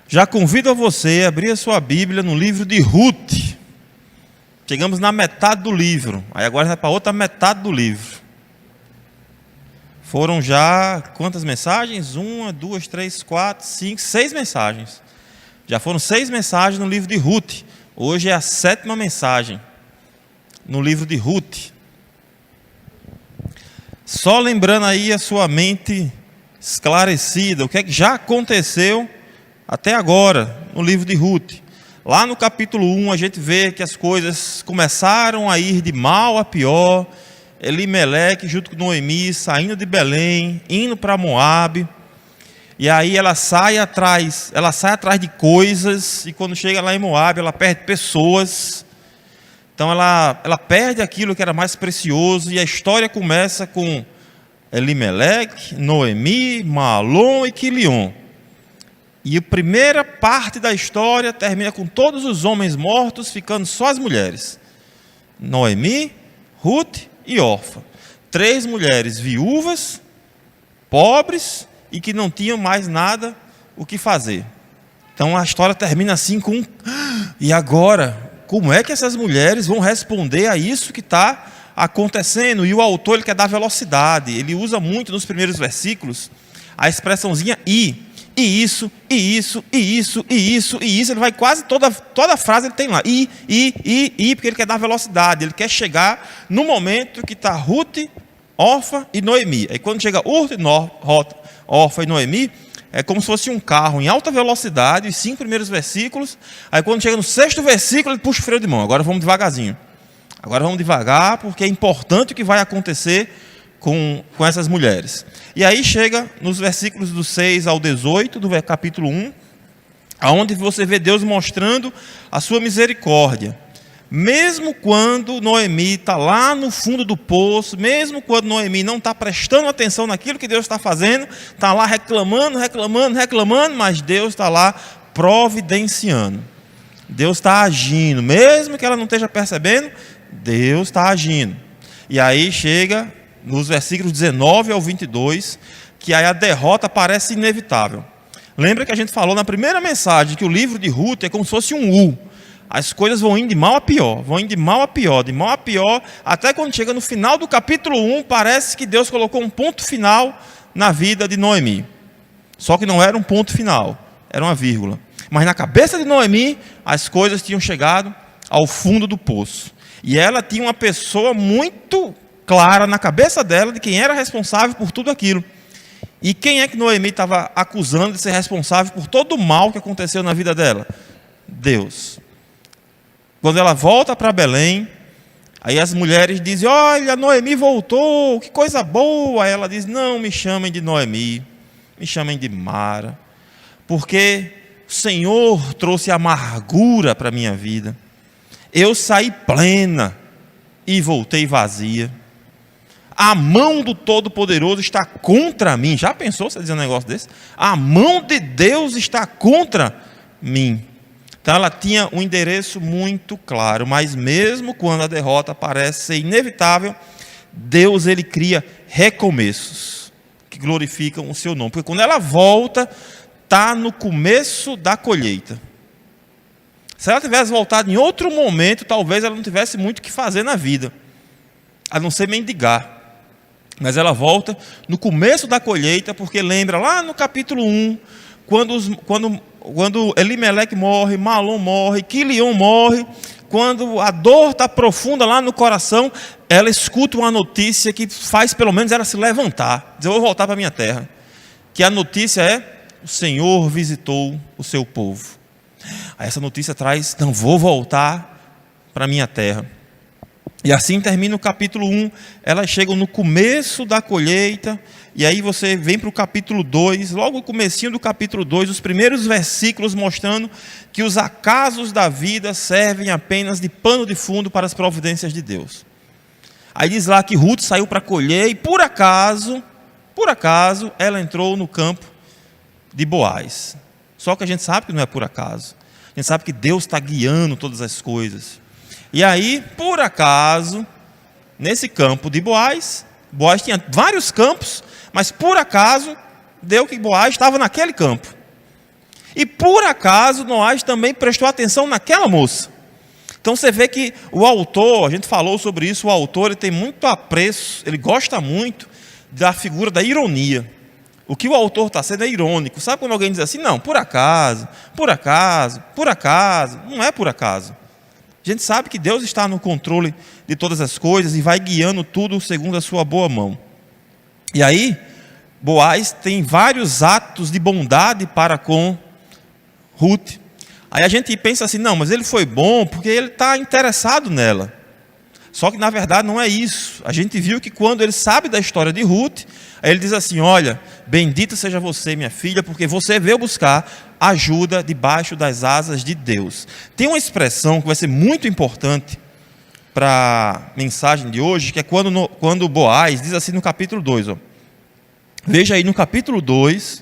Já convido a você a abrir a sua Bíblia no livro de Ruth. Chegamos na metade do livro, aí agora vai para a outra metade do livro. Foram já quantas mensagens? 1, 2, 3, 4, 5, 6 mensagens. Já foram 6 mensagens no livro de Ruth. Hoje é a 7ª mensagem no livro de Ruth. Só lembrando aí a sua mente esclarecida, o que é que já aconteceu até agora no livro de Ruth. Lá no capítulo 1 a gente vê que as coisas começaram a ir de mal a pior. Elimeleque junto com Noemi saindo de Belém, indo para Moabe. E aí ela sai atrás de coisas, e quando chega lá em Moabe ela perde pessoas. Então ela perde aquilo que era mais precioso, e a história começa com Elimeleque, Noemi, Malom e Quilion. E a primeira parte da história termina com todos os homens mortos, ficando só as mulheres. Noemi, Ruth e Orfa. 3 mulheres viúvas, pobres e que não tinham mais nada o que fazer. Então a história termina assim com: e agora? Como é que essas mulheres vão responder a isso que está acontecendo? E o autor ele quer dar velocidade. Ele usa muito nos primeiros versículos a expressãozinha e isso, e isso, e isso, e isso, e isso. Ele vai quase toda a frase ele tem lá. Porque ele quer dar velocidade. Ele quer chegar no momento que está Ruth, Orfa e Noemi. Aí quando chega Ruth, Orfa e Noemi, é como se fosse um carro em alta velocidade, os 5 primeiros versículos. Aí quando chega no 6º versículo, ele puxa o freio de mão. Agora vamos devagarzinho. Agora vamos devagar, porque é importante o que vai acontecer com essas mulheres. E aí chega nos versículos do 6 ao 18 do capítulo 1, onde você vê Deus mostrando a sua misericórdia. Mesmo quando Noemi está lá no fundo do poço, mesmo quando Noemi não está prestando atenção naquilo que Deus está fazendo, está lá reclamando, mas Deus está lá providenciando. Deus está agindo, mesmo que ela não esteja percebendo, Deus está agindo. E aí chega nos versículos 19 ao 22, que aí a derrota parece inevitável. Lembra que a gente falou na primeira mensagem que o livro de Ruth é como se fosse um U. As coisas vão indo de mal a pior, até quando chega no final do capítulo 1, parece que Deus colocou um ponto final na vida de Noemi. Só que não era um ponto final, era uma vírgula. Mas na cabeça de Noemi, as coisas tinham chegado ao fundo do poço. E ela tinha uma pessoa muito clara na cabeça dela de quem era responsável por tudo aquilo. E quem é que Noemi estava acusando de ser responsável por todo o mal que aconteceu na vida dela? Deus. Quando ela volta para Belém, aí as mulheres dizem: olha, Noemi voltou, que coisa boa. Aí ela diz: não me chamem de Noemi, me chamem de Mara, porque o Senhor trouxe amargura para a minha vida. Eu saí plena e voltei vazia. A mão do Todo-Poderoso está contra mim. Já pensou você dizer um negócio desse? A mão de Deus está contra mim. Então ela tinha um endereço muito claro, mas mesmo quando a derrota parece ser inevitável, Deus ele cria recomeços que glorificam o seu nome. Porque quando ela volta, está no começo da colheita. Se ela tivesse voltado em outro momento, talvez ela não tivesse muito o que fazer na vida, a não ser mendigar. Mas ela volta no começo da colheita, porque lembra lá no capítulo 1, quando Elimeleque morre, Malom morre, Quilion morre, quando a dor está profunda lá no coração, ela escuta uma notícia que faz pelo menos ela se levantar, dizer: eu vou voltar para a minha terra. Que a notícia é: o Senhor visitou o seu povo. Aí essa notícia traz: não, vou voltar para a minha terra. E assim termina o capítulo 1, elas chegam no começo da colheita, e aí você vem para o capítulo 2, logo no comecinho do capítulo 2, os primeiros versículos mostrando que os acasos da vida servem apenas de pano de fundo para as providências de Deus. Aí diz lá que Ruth saiu para colher e por acaso, ela entrou no campo de Boaz. Só que a gente sabe que não é por acaso, a gente sabe que Deus está guiando todas as coisas. E aí, por acaso, nesse campo de Boaz tinha vários campos, mas por acaso, deu que Boaz estava naquele campo. E por acaso Noás também prestou atenção naquela moça. Então você vê que o autor, a gente falou sobre isso, o autor ele tem muito apreço, ele gosta muito da figura da ironia. O que o autor está sendo é irônico. Sabe quando alguém diz assim, não, por acaso, por acaso, por acaso. Não é por acaso. A gente sabe que Deus está no controle de todas as coisas e vai guiando tudo segundo a sua boa mão. E aí, Boaz tem vários atos de bondade para com Ruth. Aí a gente pensa assim, não, mas ele foi bom porque ele está interessado nela. Só que na verdade não é isso. A gente viu que quando ele sabe da história de Ruth, aí ele diz assim, olha, bendita seja você, minha filha, porque você veio buscar ajuda debaixo das asas de Deus. Tem uma expressão que vai ser muito importante para a mensagem de hoje, que é quando Boaz diz assim no capítulo 2. Ó. Veja aí no capítulo 2,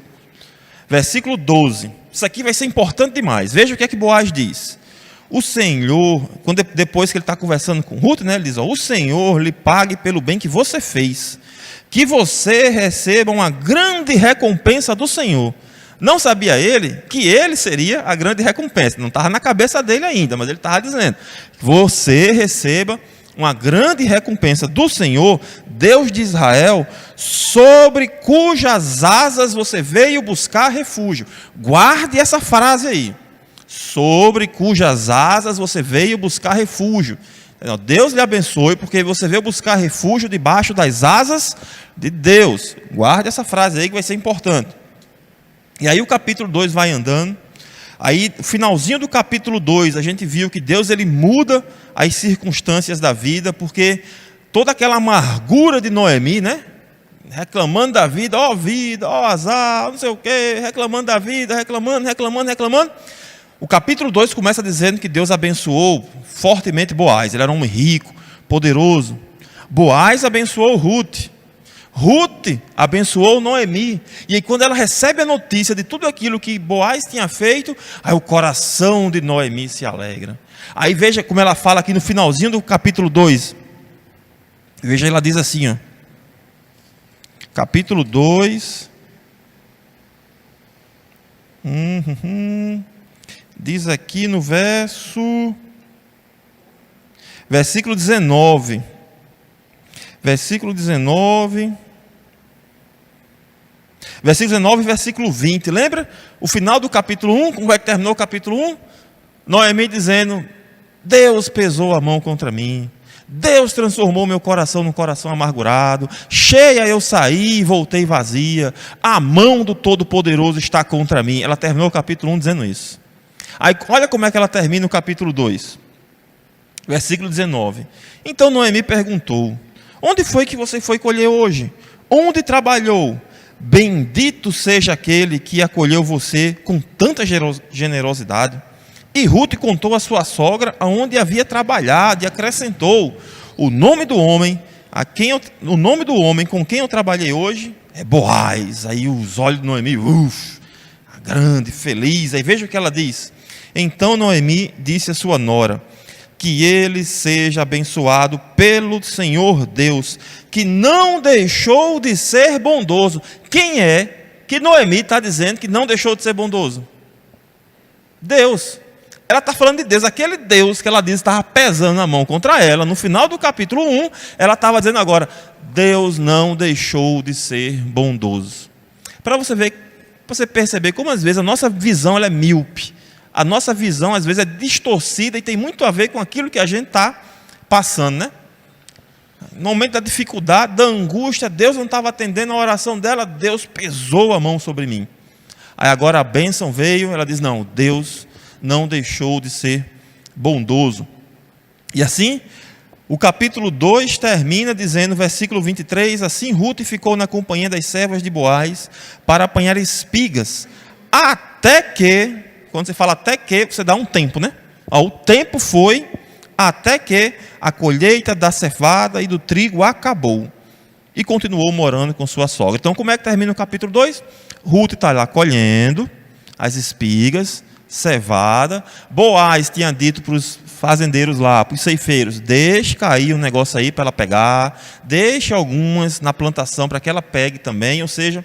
versículo 12. Isso aqui vai ser importante demais. Veja o que é que Boaz diz. O Senhor, depois que ele está conversando com Ruth, né, ele diz, ó, o Senhor lhe pague pelo bem que você fez, que você receba uma grande recompensa do Senhor. Não sabia ele que ele seria a grande recompensa, não estava na cabeça dele ainda, mas ele estava dizendo, você receba uma grande recompensa do Senhor, Deus de Israel, sobre cujas asas você veio buscar refúgio. Guarde essa frase aí. Sobre cujas asas você veio buscar refúgio. Deus lhe abençoe, porque você veio buscar refúgio debaixo das asas de Deus. Guarde essa frase aí que vai ser importante. E aí o capítulo 2 vai andando. Aí, no finalzinho do capítulo 2, a gente viu que Deus ele muda as circunstâncias da vida, porque toda aquela amargura de Noemi, né? Reclamando da vida, ó azar, não sei o quê, reclamando da vida, reclamando. O capítulo 2 começa dizendo que Deus abençoou fortemente Boaz. Ele era um homem rico, poderoso. Boaz abençoou Ruth. Ruth abençoou Noemi. E aí quando ela recebe a notícia de tudo aquilo que Boaz tinha feito, aí o coração de Noemi se alegra. Aí veja como ela fala aqui no finalzinho do capítulo 2. Veja, ela diz assim, ó. Capítulo 2. Diz aqui no versículo 19. Versículo 19 e versículo 20. Lembra? O final do capítulo 1, como é que terminou o capítulo 1? Noemi dizendo, Deus pesou a mão contra mim. Deus transformou meu coração num coração amargurado. Cheia eu saí e voltei vazia. A mão do Todo-Poderoso está contra mim. Ela terminou o capítulo 1 dizendo isso. Aí olha como é que ela termina o capítulo 2. Versículo 19. Então Noemi perguntou, onde foi que você foi colher hoje? Onde trabalhou? Bendito seja aquele que acolheu você com tanta generosidade. E Ruth contou à sua sogra aonde havia trabalhado e acrescentou, o nome do homem com quem eu trabalhei hoje é Boaz. Aí os olhos de Noemi, grande, feliz. Aí veja o que ela diz. Então Noemi disse à sua nora, que ele seja abençoado pelo Senhor Deus, que não deixou de ser bondoso. Quem é que Noemi está dizendo que não deixou de ser bondoso? Deus. Ela está falando de Deus, aquele Deus que ela disse estava pesando a mão contra ela. No final do capítulo 1, ela estava dizendo agora, Deus não deixou de ser bondoso. Para você perceber como às vezes a nossa visão ela é míope. A nossa visão às vezes é distorcida e tem muito a ver com aquilo que a gente está passando, né? No momento da dificuldade, da angústia, Deus não estava atendendo a oração dela, Deus pesou a mão sobre mim. Aí agora a bênção veio, ela diz, não, Deus não deixou de ser bondoso. E assim, o capítulo 2 termina dizendo, versículo 23, assim Ruth ficou na companhia das servas de Boaz para apanhar espigas, até que, quando você fala até que, você dá um tempo, né? O tempo foi até que a colheita da cevada e do trigo acabou. E continuou morando com sua sogra. Então, como é que termina o capítulo 2? Ruth está lá colhendo as espigas, cevada. Boaz tinha dito para os fazendeiros lá, para os ceifeiros, deixe cair um negócio aí para ela pegar, deixe algumas na plantação para que ela pegue também. Ou seja,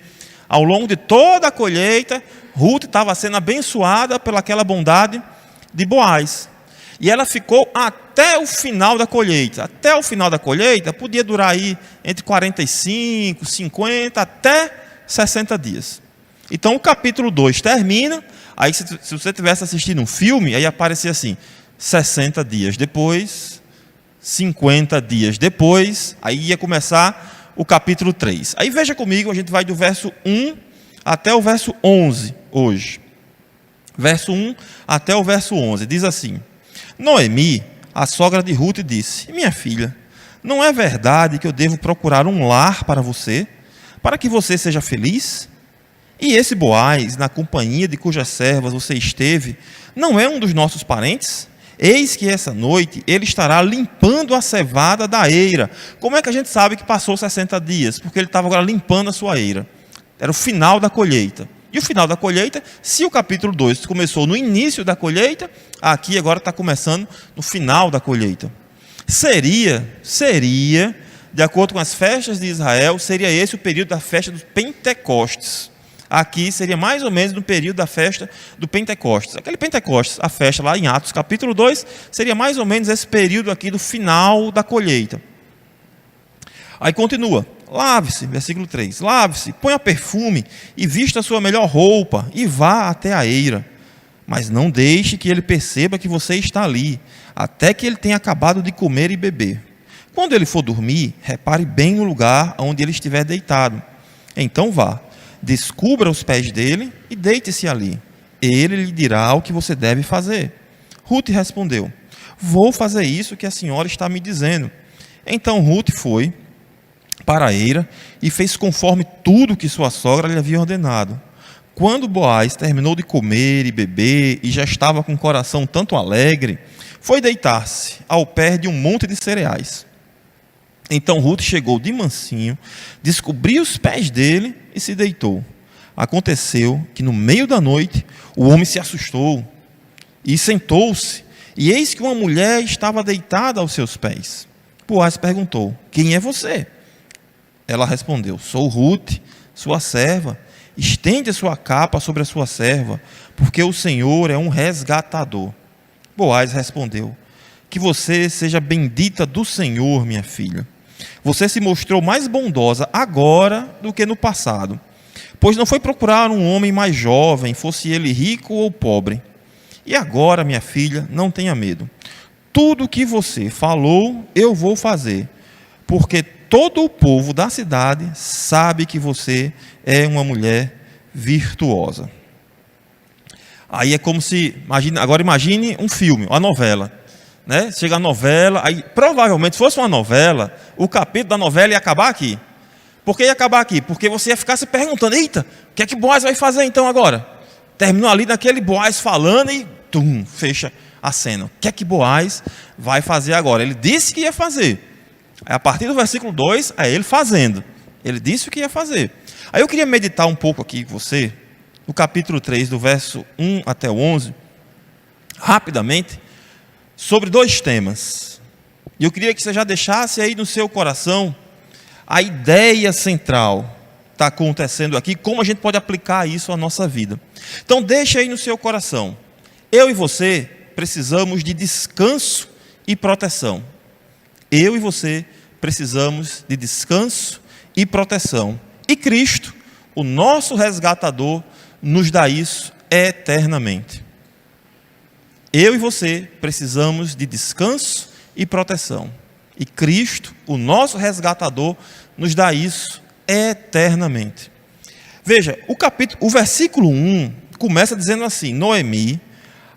Ao longo de toda a colheita, Ruth estava sendo abençoada pelaquela bondade de Boaz. E ela ficou até o final da colheita. Até o final da colheita, podia durar aí entre 45, 50, até 60 dias. Então o capítulo 2 termina, aí se você estivesse assistindo um filme, aí aparecia assim, 60 dias depois, 50 dias depois, aí ia começar o capítulo 3. Aí veja comigo, a gente vai do verso 1 até o verso 11 hoje. Verso 1 até o verso 11, diz assim: Noemi, a sogra de Ruth, disse: minha filha, não é verdade que eu devo procurar um lar para você, para que você seja feliz? E esse Boaz, na companhia de cujas servas você esteve, não é um dos nossos parentes? Eis que essa noite ele estará limpando a cevada da eira. Como é que a gente sabe que passou 60 dias? Porque ele estava agora limpando a sua eira. Era o final da colheita. E o final da colheita, se o capítulo 2 começou no início da colheita, aqui agora está começando no final da colheita. Seria, de acordo com as festas de Israel, seria esse o período da festa dos Pentecostes. Aqui seria mais ou menos no período da festa do Pentecostes. Aquele Pentecostes, a festa lá em Atos capítulo 2, seria mais ou menos esse período aqui do final da colheita. Aí continua, lave-se, versículo 3, lave-se, ponha perfume e vista a sua melhor roupa e vá até a eira. Mas não deixe que ele perceba que você está ali, até que ele tenha acabado de comer e beber. Quando ele for dormir, repare bem no lugar onde ele estiver deitado. Então vá, descubra os pés dele e deite-se ali. Ele lhe dirá o que você deve fazer. Ruth respondeu: vou fazer isso que a senhora está me dizendo. Então Ruth foi para a eira e fez conforme tudo que sua sogra lhe havia ordenado. Quando Boaz terminou de comer e beber e já estava com o coração tanto alegre, foi deitar-se ao pé de um monte de cereais. Então Ruth chegou de mansinho, descobriu os pés dele e se deitou. Aconteceu que no meio da noite o homem se assustou e sentou-se, e eis que uma mulher estava deitada aos seus pés. Boaz perguntou: quem é você? Ela respondeu: sou Ruth, sua serva. Estende a sua capa sobre a sua serva, porque o Senhor é um resgatador. Boaz respondeu: que você seja bendita do Senhor, minha filha. Você se mostrou mais bondosa agora do que no passado, pois não foi procurar um homem mais jovem, fosse ele rico ou pobre. E agora, minha filha, não tenha medo. Tudo o que você falou, eu vou fazer, porque todo o povo da cidade sabe que você é uma mulher virtuosa. Aí é como se, agora imagine um filme, uma novela. Né? Chega a novela, aí provavelmente se fosse uma novela, o capítulo da novela ia acabar aqui. Por que ia acabar aqui? Porque você ia ficar se perguntando: eita, o que é que Boaz vai fazer então agora? Terminou ali naquele Boaz falando e fecha a cena. O que é que Boaz vai fazer agora? Ele disse que ia fazer. Aí, a partir do versículo 2, é ele fazendo. Ele disse o que ia fazer. Aí eu queria meditar um pouco aqui com você, no capítulo 3, do verso 1 até o 11, rapidamente, sobre dois temas. E eu queria que você já deixasse aí no seu coração a ideia central que está acontecendo aqui, como a gente pode aplicar isso à nossa vida. Então deixa aí no seu coração. Eu e você precisamos de descanso e proteção. Eu e você precisamos de descanso e proteção. E Cristo, o nosso resgatador, nos dá isso eternamente. Eu e você precisamos de descanso e proteção. E Cristo, o nosso resgatador, nos dá isso eternamente. Veja, o versículo 1 começa dizendo assim: Noemi,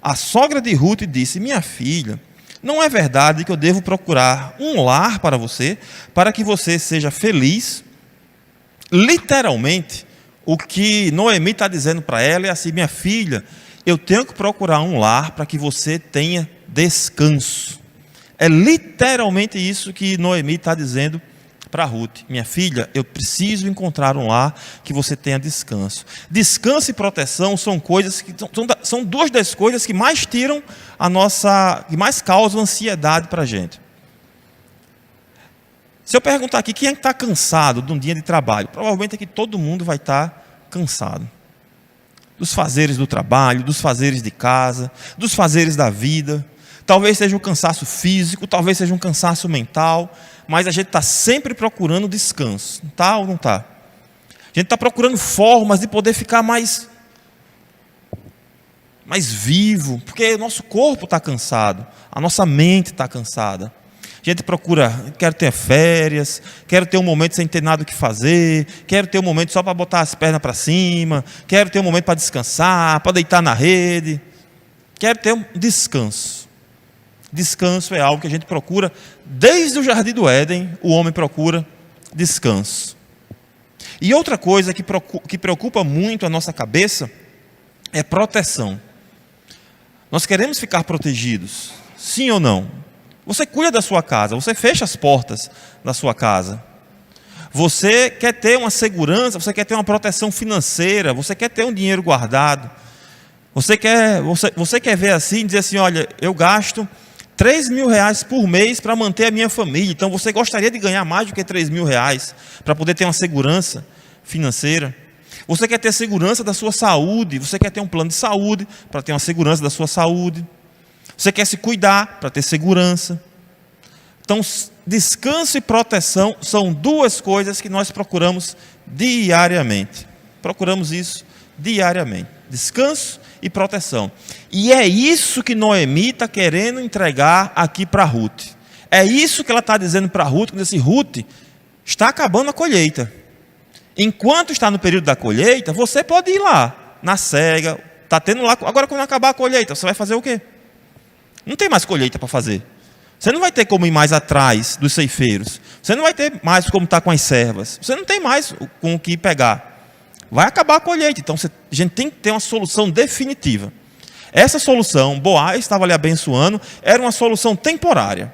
a sogra de Ruth, disse: minha filha, não é verdade que eu devo procurar um lar para você, para que você seja feliz? Literalmente, o que Noemi está dizendo para ela é assim: minha filha, eu tenho que procurar um lar para que você tenha descanso. É literalmente isso que Noemi está dizendo para Ruth: minha filha, eu preciso encontrar um lar que você tenha descanso. Descanso e proteção são coisas que são duas das coisas que mais tiram que mais causam ansiedade para a gente. Se eu perguntar aqui quem é que está cansado de um dia de trabalho, provavelmente aqui todo mundo vai estar cansado. Dos fazeres do trabalho, dos fazeres de casa, dos fazeres da vida. Talvez seja um cansaço físico, talvez seja um cansaço mental, mas a gente está sempre procurando descanso. Está ou não está? A gente está procurando formas de poder ficar mais vivo, porque o nosso corpo está cansado, a nossa mente está cansada. A gente procura, quero ter férias, quero ter um momento sem ter nada o que fazer, quero ter um momento só para botar as pernas para cima, quero ter um momento para descansar, para deitar na rede. Quero ter um descanso. Descanso é algo que a gente procura, desde o Jardim do Éden, o homem procura descanso. E outra coisa que preocupa muito a nossa cabeça é proteção. Nós queremos ficar protegidos, sim ou não? Você cuida da sua casa, você fecha as portas da sua casa. Você quer ter uma segurança, você quer ter uma proteção financeira, você quer ter um dinheiro guardado. Você quer ver assim, dizer assim, olha, eu gasto 3 mil reais por mês para manter a minha família. Então você gostaria de ganhar mais do que 3 mil reais para poder ter uma segurança financeira. Você quer ter segurança da sua saúde, você quer ter um plano de saúde para ter uma segurança da sua saúde. Você quer se cuidar para ter segurança. Então, descanso e proteção são duas coisas que nós procuramos diariamente. Procuramos isso diariamente. Descanso e proteção. E é isso que Noemi está querendo entregar aqui para Ruth. É isso que ela está dizendo para Ruth, quando diz assim, Ruth, está acabando a colheita. Enquanto está no período da colheita, você pode ir lá, na cega, está tendo lá, agora quando acabar a colheita, você vai fazer o quê? Não tem mais colheita para fazer. Você não vai ter como ir mais atrás dos ceifeiros. Você não vai ter mais como estar com as servas. Você não tem mais com o que pegar. Vai acabar a colheita. Então a gente tem que ter uma solução definitiva. Essa solução, Boaz estava ali abençoando, era uma solução temporária.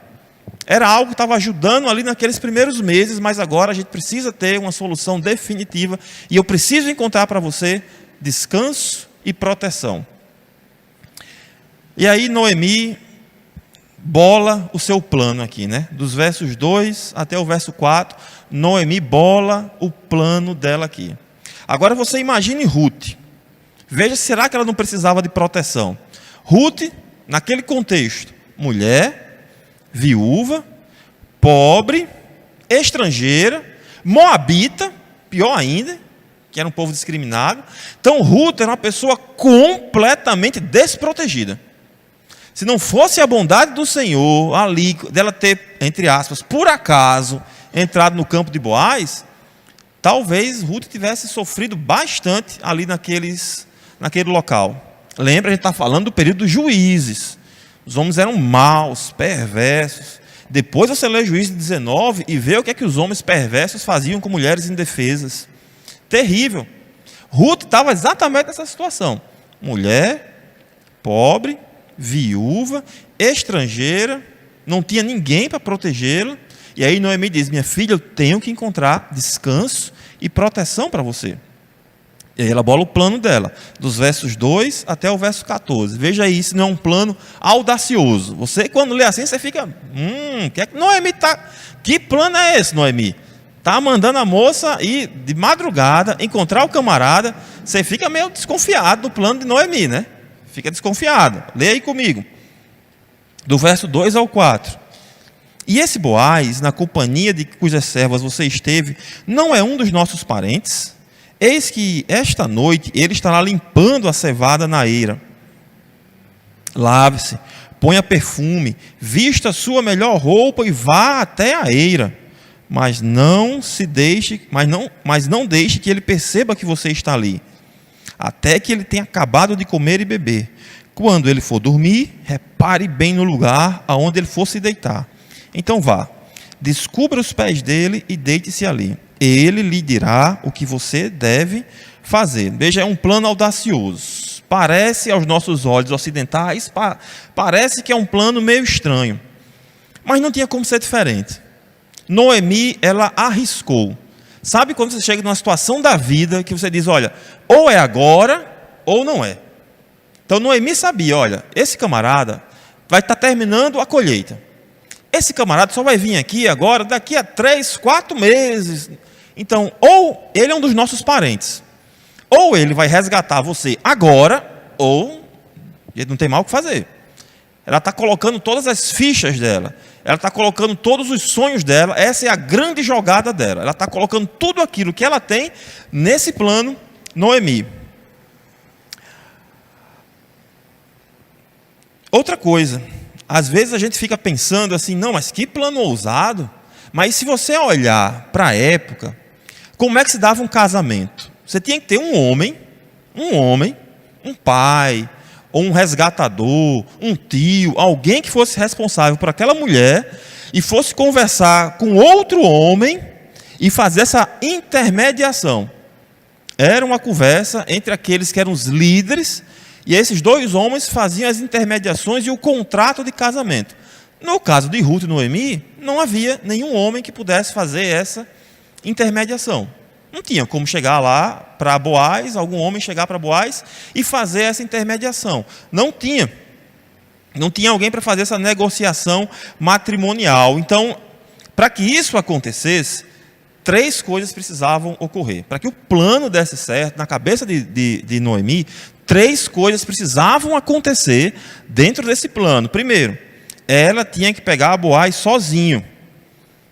Era algo que estava ajudando ali naqueles primeiros meses, mas agora a gente precisa ter uma solução definitiva. E eu preciso encontrar para você descanso e proteção. E aí Noemi bola o seu plano aqui, né? Dos versos 2 até o verso 4, Noemi bola o plano dela aqui. Agora você imagine Ruth. Veja, será que ela não precisava de proteção? Ruth, naquele contexto, mulher, viúva, pobre, estrangeira, moabita, pior ainda, que era um povo discriminado. Então Ruth era uma pessoa completamente desprotegida. Se não fosse a bondade do Senhor, ali, dela ter, entre aspas, por acaso, entrado no campo de Boaz, talvez Ruth tivesse sofrido bastante ali naquele local. Lembra, a gente está falando do período dos juízes. Os homens eram maus, perversos. Depois você lê Juízes 19 e vê o que é que os homens perversos faziam com mulheres indefesas. Terrível. Ruth estava exatamente nessa situação. Mulher, pobre, viúva, estrangeira, não tinha ninguém para protegê-la. E aí Noemi diz, minha filha, eu tenho que encontrar descanso e proteção para você. E aí ela bola o plano dela, dos versos 2 até o verso 14. Veja aí, isso não é um plano audacioso. Você, quando lê assim, você fica, que é que Noemi tá? Que plano é esse, Noemi? Está mandando a moça ir de madrugada, encontrar o camarada. Você fica meio desconfiado do plano de Noemi, né? Fica desconfiado. Lê aí comigo. Do verso 2 ao 4. E esse Boaz, na companhia de cujas servas você esteve, não é um dos nossos parentes? Eis que esta noite ele estará limpando a cevada na eira. Lave-se, ponha perfume, vista sua melhor roupa e vá até a eira. Mas não deixe que ele perceba que você está ali, até que ele tenha acabado de comer e beber. Quando ele for dormir, repare bem no lugar aonde ele for se deitar. Então vá, descubra os pés dele e deite-se ali. Ele lhe dirá o que você deve fazer. Veja, é um plano audacioso. Parece aos nossos olhos ocidentais, parece que é um plano meio estranho. Mas não tinha como ser diferente. Noemi, ela arriscou. Sabe quando você chega numa situação da vida que você diz, olha, ou é agora ou não é. Então Noemi sabia, olha, esse camarada vai estar terminando a colheita. Esse camarada só vai vir aqui agora, daqui a 3, 4 meses. Então, ou ele é um dos nossos parentes, Ou ele vai resgatar você agora, ou ele não tem mal o que fazer. Ela está colocando todas as fichas dela. Ela está colocando todos os sonhos dela. Essa é a grande jogada dela. Ela está colocando tudo aquilo que ela tem nesse plano, Noemi. Outra coisa, às vezes a gente fica pensando assim, não, mas que plano ousado. Mas se você olhar para a época, como é que se dava um casamento? Você tinha que ter um homem, um pai, ou um resgatador, um tio, alguém que fosse responsável por aquela mulher e fosse conversar com outro homem e fazer essa intermediação. Era uma conversa entre aqueles que eram os líderes e esses dois homens faziam as intermediações e o contrato de casamento. No caso de Ruth e Noemi, não havia nenhum homem que pudesse fazer essa intermediação. Não tinha como chegar lá para Boaz, algum homem chegar para Boaz e fazer essa intermediação. Não tinha. Não tinha alguém para fazer essa negociação matrimonial. Então, para que isso acontecesse, 3 coisas precisavam ocorrer. Para que o plano desse certo, na cabeça de Noemi, 3 coisas precisavam acontecer dentro desse plano. Primeiro, ela tinha que pegar Boaz sozinho.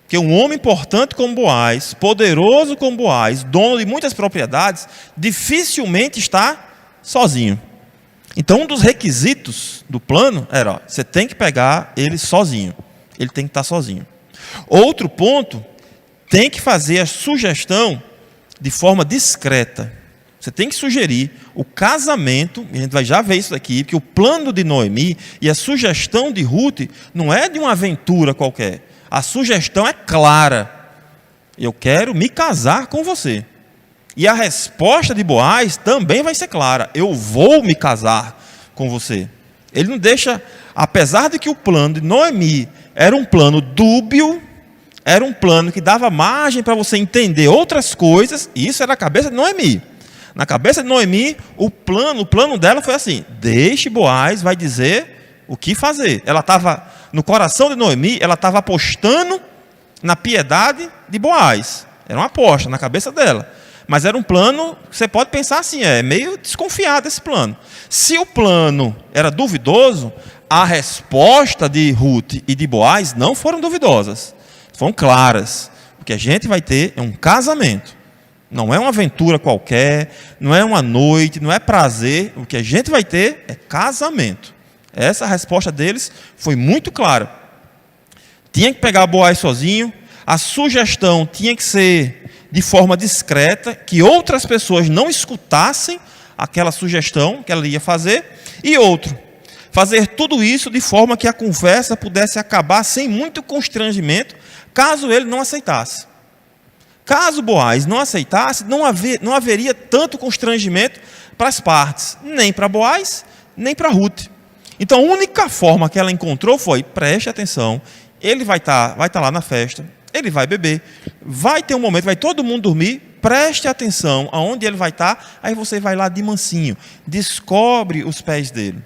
Porque um homem importante como Boaz, poderoso como Boaz, dono de muitas propriedades, dificilmente está sozinho. Então, um dos requisitos do plano era, você tem que pegar ele sozinho. Ele tem que estar sozinho. Outro ponto, tem que fazer a sugestão de forma discreta. Você tem que sugerir o casamento, e a gente vai já ver isso aqui, porque o plano de Noemi e a sugestão de Ruth não é de uma aventura qualquer. A sugestão é clara. Eu quero me casar com você. E a resposta de Boaz também vai ser clara. Eu vou me casar com você. Ele não deixa, apesar de que o plano de Noemi era um plano dúbio, era um plano que dava margem para você entender outras coisas, e isso era a cabeça de Noemi. Na cabeça de Noemi, o plano dela foi assim: deixe Boaz, vai dizer o que fazer. Ela estava, no coração de Noemi, ela estava apostando na piedade de Boaz. Era uma aposta na cabeça dela. Mas era um plano, você pode pensar assim, é meio desconfiado esse plano. Se o plano era duvidoso, a resposta de Ruth e de Boaz não foram duvidosas. Foram claras. O que a gente vai ter é um casamento. Não é uma aventura qualquer, não é uma noite, não é prazer. O que a gente vai ter é casamento. Essa resposta deles foi muito clara. Tinha que pegar Boaz sozinho, a sugestão tinha que ser de forma discreta, que outras pessoas não escutassem aquela sugestão que ela ia fazer, e outro, fazer tudo isso de forma que a conversa pudesse acabar sem muito constrangimento, caso ele não aceitasse. Caso Boaz não aceitasse, não haveria tanto constrangimento para as partes, nem para Boaz, nem para Ruth. Então, a única forma que ela encontrou foi: preste atenção, ele vai estar lá na festa, ele vai beber, vai ter um momento, vai todo mundo dormir, preste atenção aonde ele vai estar, aí você vai lá de mansinho, descobre os pés dele.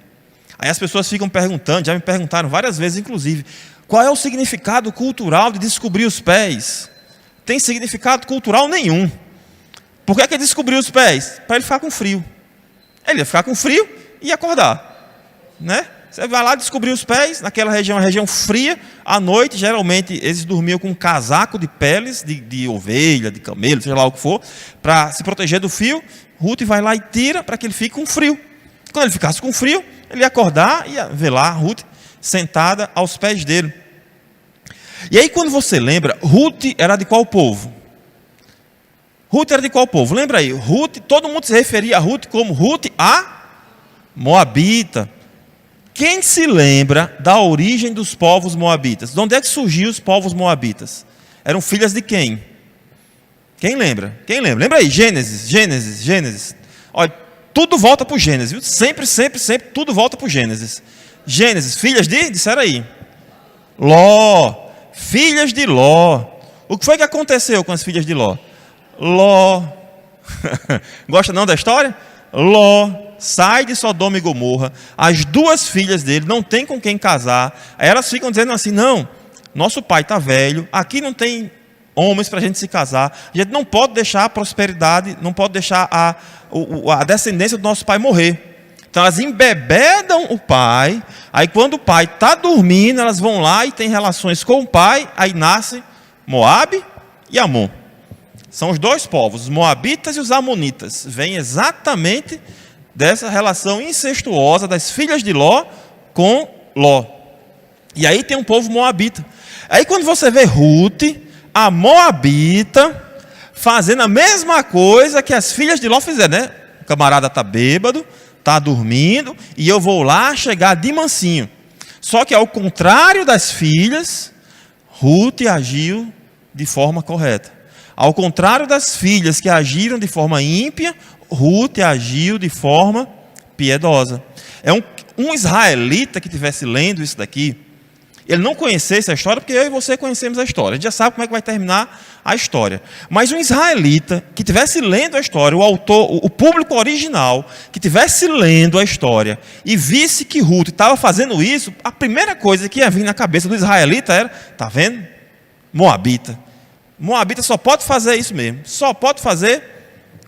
Aí as pessoas ficam perguntando, já me perguntaram várias vezes, inclusive, qual é o significado cultural de descobrir os pés? Tem significado cultural nenhum. Por que é que ele descobriu os pés? Para ele ficar com frio. Ele ia ficar com frio e acordar, né? Você vai lá descobrir os pés, naquela região, uma região fria, à noite, geralmente eles dormiam com um casaco de peles, de ovelha, de camelo, seja lá o que for, para se proteger do frio. Ruth vai lá e tira para que ele fique com frio. Quando ele ficasse com frio, ele ia acordar e ia ver lá Ruth sentada aos pés dele. E aí, quando você lembra, Ruth era de qual povo? Ruth era de qual povo? Lembra aí, Ruth, todo mundo se referia a Ruth como Ruth a Moabita. Quem se lembra da origem dos povos moabitas? De onde é que surgiu os povos moabitas? Eram filhas de quem? Quem lembra? Quem lembra? Lembra aí, Gênesis. Olha, tudo volta para o Gênesis, viu? Sempre, tudo volta para o Gênesis. Gênesis, filhas de? Disseram aí. Ló. Filhas de Ló. O que foi que aconteceu com as filhas de Ló? Ló. Gosta não da história? Ló sai de Sodoma e Gomorra, as 2 filhas dele não tem com quem casar, aí elas ficam dizendo assim: não, nosso pai está velho, aqui não tem homens para a gente se casar. A gente não pode deixar a prosperidade, não pode deixar a descendência do nosso pai morrer. Então elas embebedam o pai, aí quando o pai está dormindo, elas vão lá e têm relações com o pai, aí nasce Moabe e Amon. São os dois povos, os moabitas e os amonitas. Vem exatamente dessa relação incestuosa das filhas de Ló com Ló. E aí tem um povo moabita. Aí quando você vê Ruth, a moabita, fazendo a mesma coisa que as filhas de Ló fizeram, né? O camarada está bêbado, está dormindo, e eu vou lá chegar de mansinho. Só que ao contrário das filhas, Ruth agiu de forma correta. Ao contrário das filhas que agiram de forma ímpia, Ruth agiu de forma piedosa. É um israelita que estivesse lendo isso daqui, ele não conhecesse a história, porque eu e você conhecemos a história. A gente já sabe como é que vai terminar a história. Mas um israelita que estivesse lendo a história, o autor, o público original, que estivesse lendo a história e visse que Ruth estava fazendo isso, a primeira coisa que ia vir na cabeça do israelita era, está vendo? Moabita. Moabita só pode fazer isso mesmo. Só pode fazer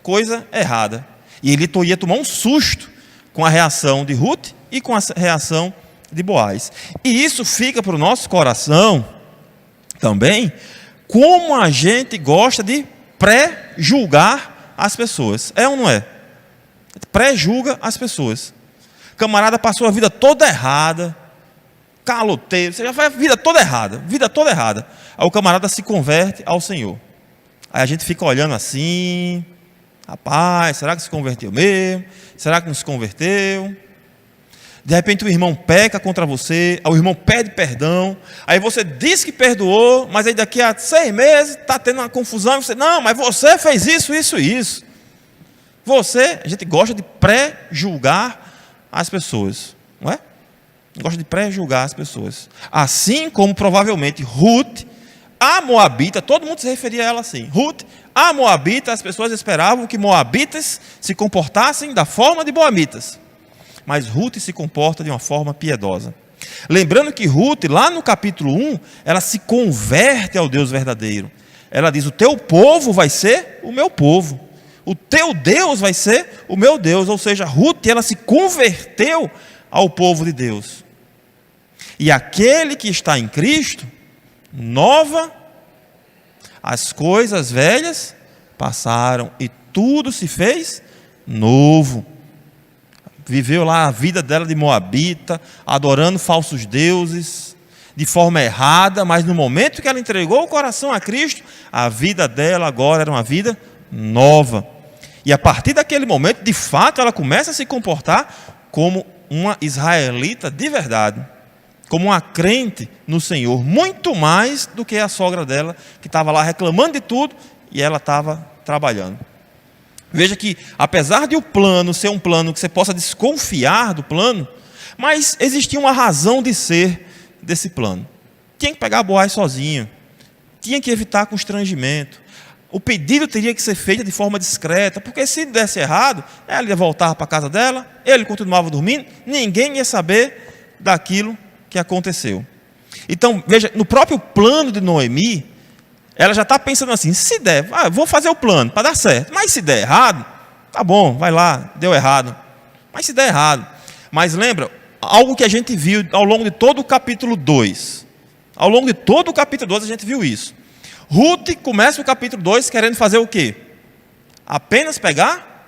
coisa errada. E ele ia tomar um susto com a reação de Ruth e com a reação de Boaz. E isso fica para o nosso coração também, como a gente gosta de pré-julgar as pessoas. É ou não é? Pré-julga as pessoas. Camarada passou a vida toda errada, caloteiro, você já faz a vida toda errada, Aí o camarada se converte ao Senhor. Aí a gente fica olhando assim, rapaz, será que se converteu mesmo? Será que não se converteu? De repente o irmão peca contra você, aí o irmão pede perdão, aí você diz que perdoou, mas aí daqui a 6 meses está tendo uma confusão, e você, não, mas você fez isso, isso e isso. A gente gosta de pré-julgar as pessoas, não é? Gosta de pré-julgar as pessoas. Assim como provavelmente Ruth, a moabita, todo mundo se referia a ela assim, Ruth, a moabita, as pessoas esperavam que moabitas se comportassem da forma de moabitas. Mas Ruth se comporta de uma forma piedosa. Lembrando que Ruth, lá no capítulo 1, ela se converte ao Deus verdadeiro. Ela diz, o teu povo vai ser o meu povo. O teu Deus vai ser o meu Deus. Ou seja, Ruth, ela se converteu ao povo de Deus. E aquele que está em Cristo, nova, as coisas velhas passaram e tudo se fez novo. Viveu lá a vida dela de moabita, adorando falsos deuses, de forma errada, mas no momento que ela entregou o coração a Cristo, a vida dela agora era uma vida nova. E a partir daquele momento, de fato, ela começa a se comportar como uma israelita de verdade, como uma crente no Senhor, muito mais do que a sogra dela, que estava lá reclamando de tudo, e ela estava trabalhando. Veja que, apesar de o plano ser um plano que você possa desconfiar do plano, mas existia uma razão de ser desse plano. Tinha que pegar Boaz sozinho, tinha que evitar constrangimento. O pedido teria que ser feito de forma discreta, porque se desse errado, ela ia voltar para a casa dela, ele continuava dormindo, ninguém ia saber daquilo que aconteceu. Então, veja, no próprio plano de Noemi, ela já está pensando assim, se der, vou fazer o plano para dar certo, mas se der errado, tá bom, vai lá, deu errado. Mas se der errado, mas lembra, algo que a gente viu ao longo de todo o capítulo 2, ao longo de todo o capítulo 2 a gente viu isso. Ruth começa o capítulo 2 querendo fazer o quê? Apenas pegar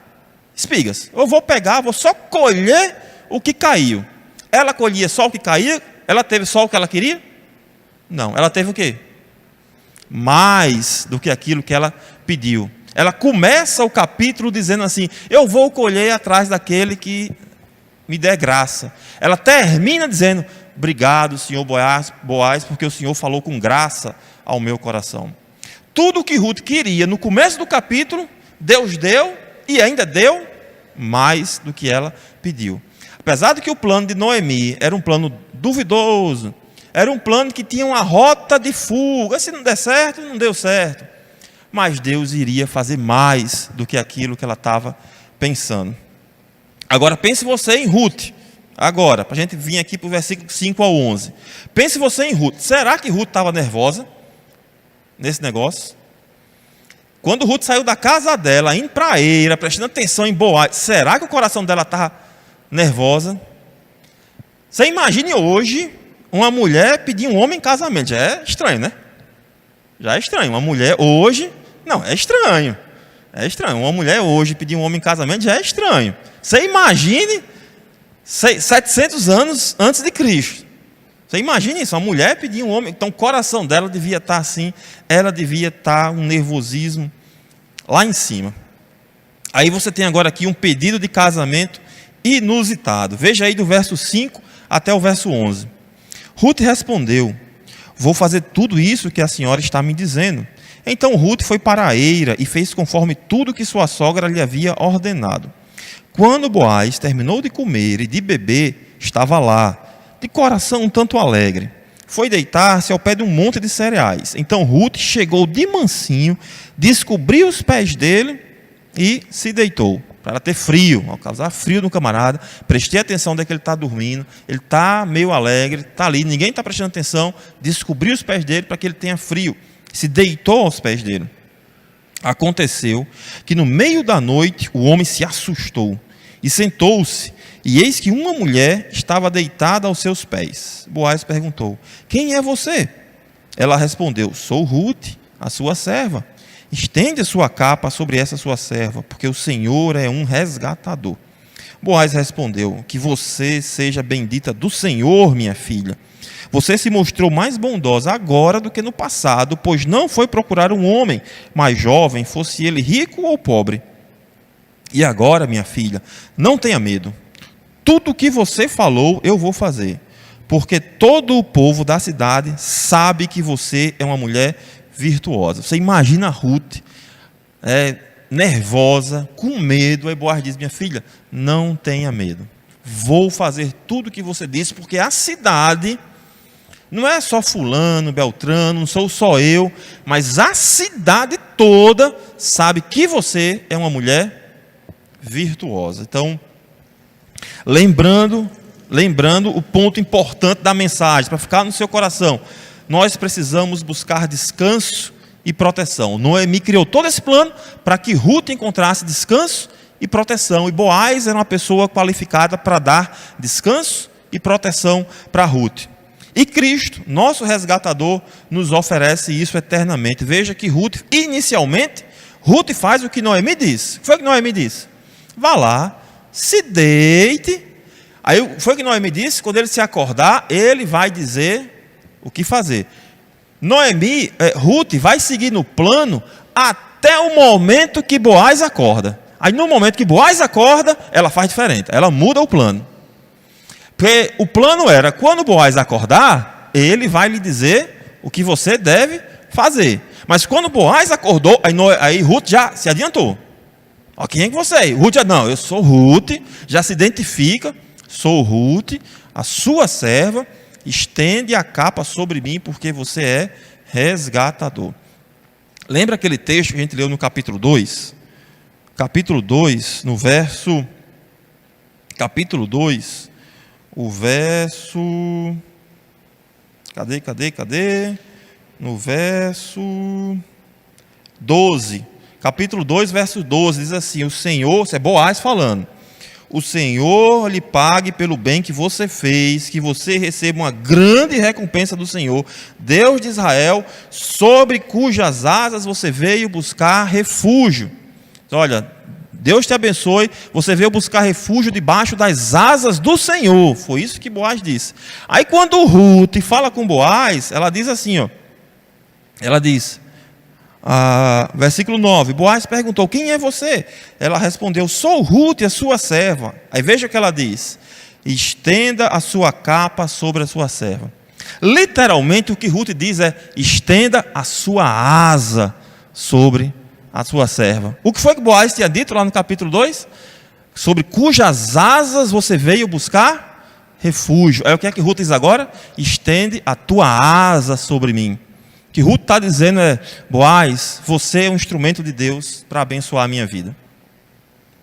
espigas. Eu vou pegar, vou só colher o que caiu. Ela colhia só o que caía, ela teve só o que ela queria? Não, ela teve o quê? Mais do que aquilo que ela pediu. Ela começa o capítulo dizendo assim, eu vou colher atrás daquele que me der graça. Ela termina dizendo, obrigado, Senhor Boaz, porque o Senhor falou com graça ao meu coração. Tudo o que Ruth queria no começo do capítulo, Deus deu e ainda deu mais do que ela pediu. Apesar de que o plano de Noemi era um plano duvidoso, era um plano que tinha uma rota de fuga. Se não der certo, não deu certo. Mas Deus iria fazer mais do que aquilo que ela estava pensando. Agora pense você em Ruth. Agora, para a gente vir aqui para o versículo 5 ao 11. Pense você em Ruth. Será que Ruth estava nervosa? nesse negócio. Quando Ruth saiu da casa dela, indo para a eira, prestando atenção em Boaz, será que o coração dela estava nervosa? Você imagine hoje uma mulher pedir um homem em casamento. Já é estranho, né? Já é estranho. Uma mulher hoje... Não, é estranho. É estranho. Uma mulher hoje pedir um homem em casamento já é estranho. Você imagine 700 anos antes de Cristo. Você imagina isso, uma mulher pedir um homem. Então o coração dela devia estar assim, ela devia estar um nervosismo lá em cima. Aí você tem agora aqui um pedido de casamento inusitado. Veja aí do verso 5 até o verso 11. Ruth respondeu: vou fazer tudo isso que a senhora está me dizendo. Então Ruth foi para a eira e fez conforme tudo que sua sogra lhe havia ordenado. Quando Boaz terminou de comer e de beber, estava lá, de coração um tanto alegre. Foi deitar-se ao pé de um monte de cereais. Então Ruth chegou de mansinho, descobriu os pés dele e se deitou, para ter frio, ao causar frio no camarada. Prestei atenção onde é que ele está dormindo, ele está meio alegre, está ali, ninguém está prestando atenção, descobriu os pés dele para que ele tenha frio, se deitou aos pés dele. Aconteceu que no meio da noite o homem se assustou e sentou-se, e eis que uma mulher estava deitada aos seus pés. Boaz perguntou: quem é você? Ela respondeu: sou Ruth, a sua serva. Estende a sua capa sobre essa sua serva, porque o Senhor é um resgatador. Boaz respondeu: que você seja bendita do Senhor, minha filha. Você se mostrou mais bondosa agora do que no passado, pois não foi procurar um homem mais jovem, fosse ele rico ou pobre. E agora, minha filha, não tenha medo. Tudo o que você falou eu vou fazer, porque todo o povo da cidade sabe que você é uma mulher virtuosa. Você imagina a Ruth, nervosa, com medo. Aí Boaz diz: minha filha, não tenha medo. Vou fazer tudo o que você disse, porque a cidade não é só fulano, beltrano, não sou só eu, mas a cidade toda sabe que você é uma mulher virtuosa. Então, lembrando o ponto importante da mensagem, para ficar no seu coração, nós precisamos buscar descanso e proteção. Noemi criou todo esse plano para que Ruth encontrasse descanso e proteção, e Boaz era uma pessoa qualificada para dar descanso e proteção para Ruth. E Cristo, nosso resgatador, nos oferece isso eternamente. Veja que Ruth, inicialmente, Ruth faz o que Noemi disse. Foi o que Noemi disse: vá lá, se deite. Aí foi o que Noemi disse: quando ele se acordar, ele vai dizer o que fazer. Ruth vai seguir no plano até o momento que Boaz acorda. Aí no momento que Boaz acorda, ela faz diferente, ela muda o plano. Porque o plano era: quando Boaz acordar, ele vai lhe dizer o que você deve fazer. Mas quando Boaz acordou, aí Ruth já se adiantou. Ó, quem é que você é? Ruth já: não, eu sou Ruth, já se identifica, sou Ruth, a sua serva, estende a capa sobre mim, porque você é resgatador. Lembra aquele texto que a gente leu no capítulo 2? Capítulo 2, no verso... Capítulo 2, o verso... Cadê? No verso 12. Capítulo 2, verso 12, diz assim: o Senhor, isso é Boaz falando, o Senhor lhe pague pelo bem que você fez, que você receba uma grande recompensa do Senhor, Deus de Israel, sobre cujas asas você veio buscar refúgio. Olha, Deus te abençoe, você veio buscar refúgio debaixo das asas do Senhor. Foi isso que Boaz disse. Aí quando Ruth fala com Boaz, ela diz assim, ó, ela diz, versículo 9, Boaz perguntou: quem é você? Ela respondeu: sou Ruth, a sua serva. Aí veja o que ela diz: estenda a sua capa sobre a sua serva. Literalmente o que Ruth diz é: estenda a sua asa sobre a sua serva. O que foi que Boaz tinha dito lá no capítulo 2? Sobre cujas asas você veio buscar refúgio. Aí o que é que Ruth diz agora? Estende a tua asa sobre mim. O que Ruth está dizendo é: Boaz, você é um instrumento de Deus para abençoar a minha vida.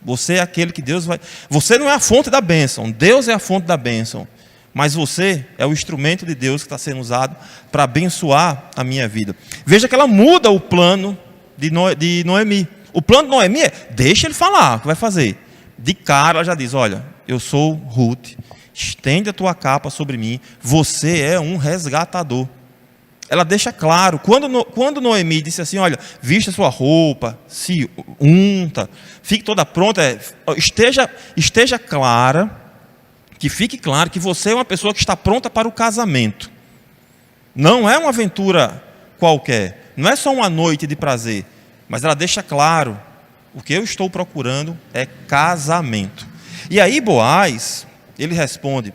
Você é aquele que Deus vai... Você não é a fonte da bênção, Deus é a fonte da bênção. mas você é o instrumento de Deus que está sendo usado para abençoar a minha vida. Veja que ela muda o plano de Noemi. O plano de Noemi é, deixa ele falar, o que vai fazer? De cara ela já diz, olha, eu sou Ruth, estende a tua capa sobre mim, você é um resgatador. Ela deixa claro, quando Noemi disse assim, olha, vista sua roupa, se unta, fique toda pronta, esteja clara, que fique claro que você é uma pessoa que está pronta para o casamento. Não é uma aventura qualquer, não é só uma noite de prazer, mas ela deixa claro, o que eu estou procurando é casamento. E aí Boaz, ele responde,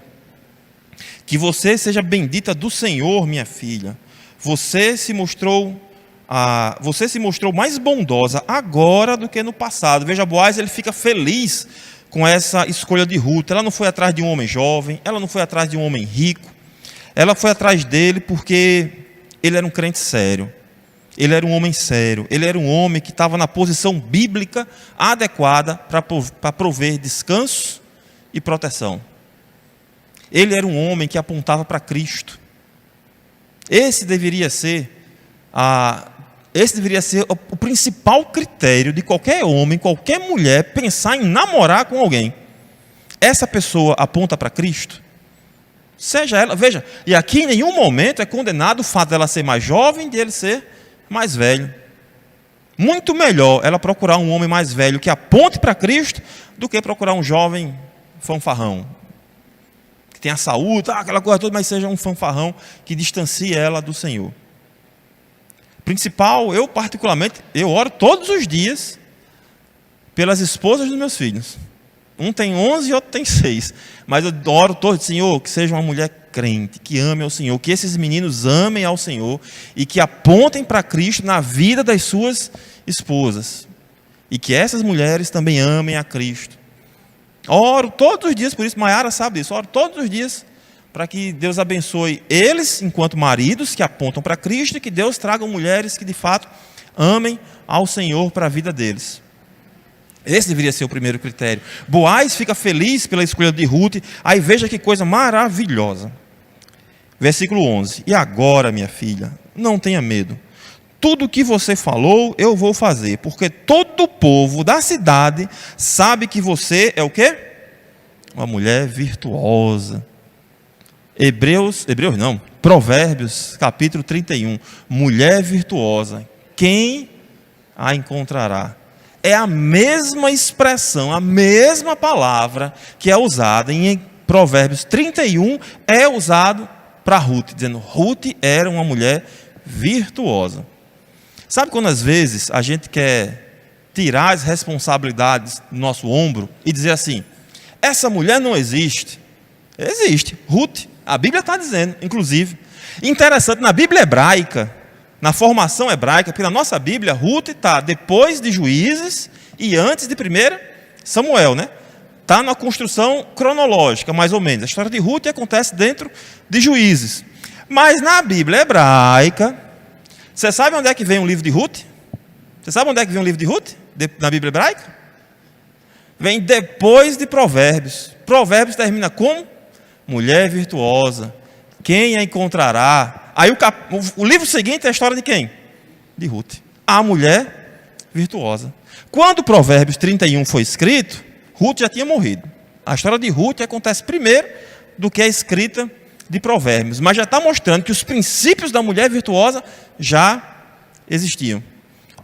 que você seja bendita do Senhor, minha filha. Você se mostrou mais bondosa agora do que no passado. Veja, Boaz, ele fica feliz com essa escolha de Ruth. Ela não foi atrás de um homem jovem, ela não foi atrás de um homem rico. Ela foi atrás dele porque ele era um crente sério. Ele era um homem sério. Ele era um homem que estava na posição bíblica adequada para prover descanso e proteção. Ele era um homem que apontava para Cristo. Esse deveria ser o principal critério de qualquer homem, qualquer mulher pensar em namorar com alguém. Essa pessoa aponta para Cristo? Seja ela, veja, e aqui em nenhum momento é condenado o fato dela ser mais jovem, de ele ser mais velho. Muito melhor ela procurar um homem mais velho que aponte para Cristo do que procurar um jovem fanfarrão, que tenha saúde, aquela coisa toda, mas seja um fanfarrão que distancie ela do Senhor. Principal, eu particularmente, eu oro todos os dias pelas esposas dos meus filhos. Um tem 11 e outro tem 6. Mas eu oro todos, Senhor, que seja uma mulher crente, que ame ao Senhor, que esses meninos amem ao Senhor e que apontem para Cristo na vida das suas esposas. E que essas mulheres também amem a Cristo. Oro todos os dias por isso, Maiara sabe disso, oro todos os dias para que Deus abençoe eles enquanto maridos que apontam para Cristo e que Deus traga mulheres que de fato amem ao Senhor para a vida deles. Esse deveria ser o primeiro critério. Boaz fica feliz pela escolha de Ruth, aí veja que coisa maravilhosa. Versículo 11, e agora, minha filha, não tenha medo. Tudo o que você falou, eu vou fazer, porque todo o povo da cidade sabe que você é o quê? Uma mulher virtuosa. Provérbios, capítulo 31. Mulher virtuosa, quem a encontrará? É a mesma expressão, a mesma palavra que é usada em Provérbios 31, é usado para Ruth, dizendo, Ruth era uma mulher virtuosa. Sabe quando às vezes a gente quer tirar as responsabilidades do nosso ombro e dizer assim, essa mulher não existe? Existe, Ruth, a Bíblia está dizendo, inclusive. Interessante, na Bíblia hebraica, na formação hebraica, porque na nossa Bíblia, Ruth está depois de Juízes e antes de 1 Samuel, né? Está na construção cronológica, mais ou menos. A história de Ruth acontece dentro de Juízes. Mas na Bíblia hebraica, você sabe onde é que vem o livro de Ruth? Você sabe onde é que vem o livro de Ruth? Na Bíblia hebraica? Vem depois de Provérbios. Provérbios termina como? Mulher virtuosa, quem a encontrará? Aí o livro seguinte é a história de quem? De Ruth, a mulher virtuosa. Quando Provérbios 31 foi escrito, Ruth já tinha morrido. A história de Ruth acontece primeiro do que a escrita de Provérbios, mas já está mostrando que os princípios da mulher virtuosa já existiam.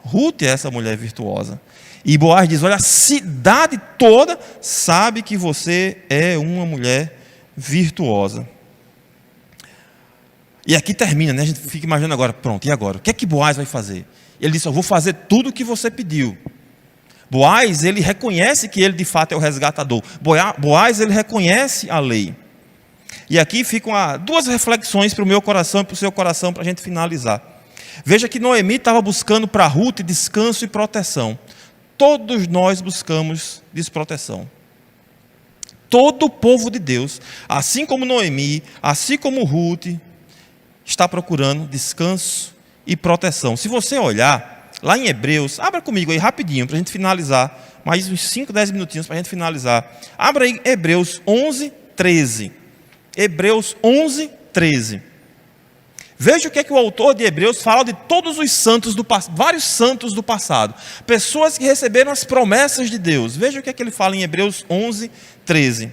Ruth é essa mulher virtuosa. E Boaz diz, olha, a cidade toda sabe que você é uma mulher virtuosa. E aqui termina, né? A gente fica imaginando agora, pronto, e agora? O que é que Boaz vai fazer? Ele disse, eu vou fazer tudo o que você pediu. Boaz, ele reconhece que ele de fato é o resgatador. Boaz, ele reconhece a lei. E aqui ficam duas reflexões para o meu coração e para o seu coração, para a gente finalizar. Veja que Noemi estava buscando para Ruth descanso e proteção. Todos nós buscamos desproteção. Todo o povo de Deus, assim como Noemi, assim como Ruth, está procurando descanso e proteção. Se você olhar lá em Hebreus, abra comigo aí rapidinho para a gente finalizar, mais uns 5, 10 minutinhos para a gente finalizar. Abra aí Hebreus 11, 13. Hebreus 11, 13. Veja o que é que o autor de Hebreus fala de todos os santos do passado, vários santos do passado, pessoas que receberam as promessas de Deus. Veja o que é que ele fala em Hebreus 11, 13.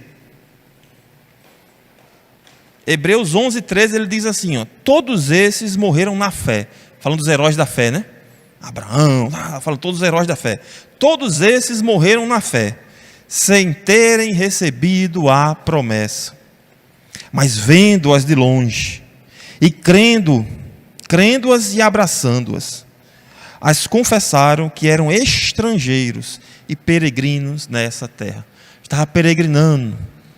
Hebreus 11, 13, ele diz assim, ó, todos esses morreram na fé. Falando dos heróis da fé, né? Abraão, falando todos os heróis da fé. Todos esses morreram na fé, sem terem recebido a promessa. Mas vendo-as de longe, e crendo-as e abraçando-as, as confessaram que eram estrangeiros e peregrinos nessa terra. Estava peregrinando,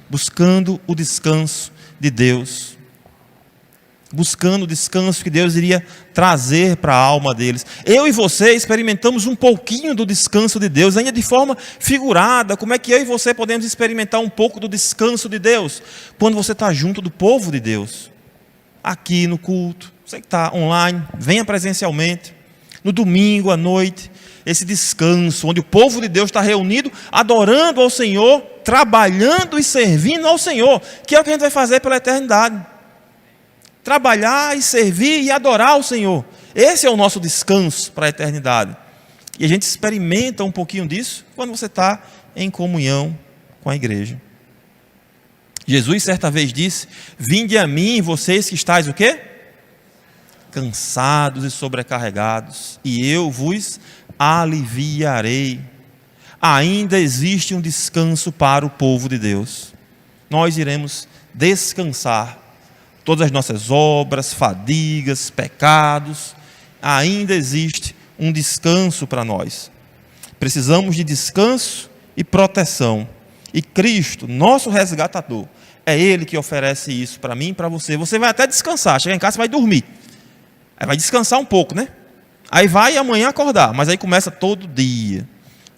buscando o descanso de Deus, buscando o descanso que Deus iria trazer para a alma deles. Eu e você experimentamos um pouquinho do descanso de Deus, ainda de forma figurada. Como é que eu e você podemos experimentar um pouco do descanso de Deus? Quando você está junto do povo de Deus, aqui no culto, você que está online, venha presencialmente, no domingo à noite, esse descanso, onde o povo de Deus está reunido, adorando ao Senhor, trabalhando e servindo ao Senhor, que é o que a gente vai fazer pela eternidade. Trabalhar e servir e adorar ao Senhor. Esse é o nosso descanso para a eternidade. E a gente experimenta um pouquinho disso quando você está em comunhão com a igreja. Jesus certa vez disse, vinde a mim, vocês que estáis o quê? Cansados e sobrecarregados, e eu vos aliviarei. Ainda existe um descanso para o povo de Deus. Nós iremos descansar. Todas as nossas obras, fadigas, pecados, ainda existe um descanso para nós. Precisamos de descanso e proteção. E Cristo, nosso resgatador, é Ele que oferece isso para mim e para você. Você vai até descansar, chegar em casa e vai dormir. Aí vai descansar um pouco, né? Aí vai amanhã acordar, mas aí começa todo dia.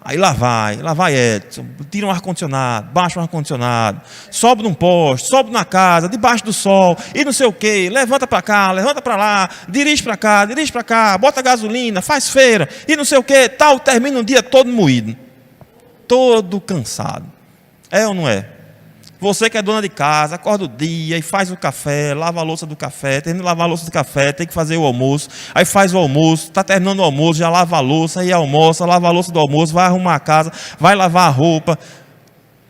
Aí lá vai Edson, tira um ar-condicionado, baixa um ar-condicionado, sobe num poste, sobe na casa, debaixo do sol, e não sei o quê, levanta para cá, levanta para lá, dirige para cá, bota gasolina, faz feira, e não sei o quê, tal, termina um dia todo moído, todo cansado. É ou não é? Você que é dona de casa, acorda o dia e faz o café, lava a louça do café, termina de lavar a louça do café, tem que fazer o almoço, aí faz o almoço, está terminando o almoço, já lava a louça, aí almoça, lava a louça do almoço, vai arrumar a casa, vai lavar a roupa.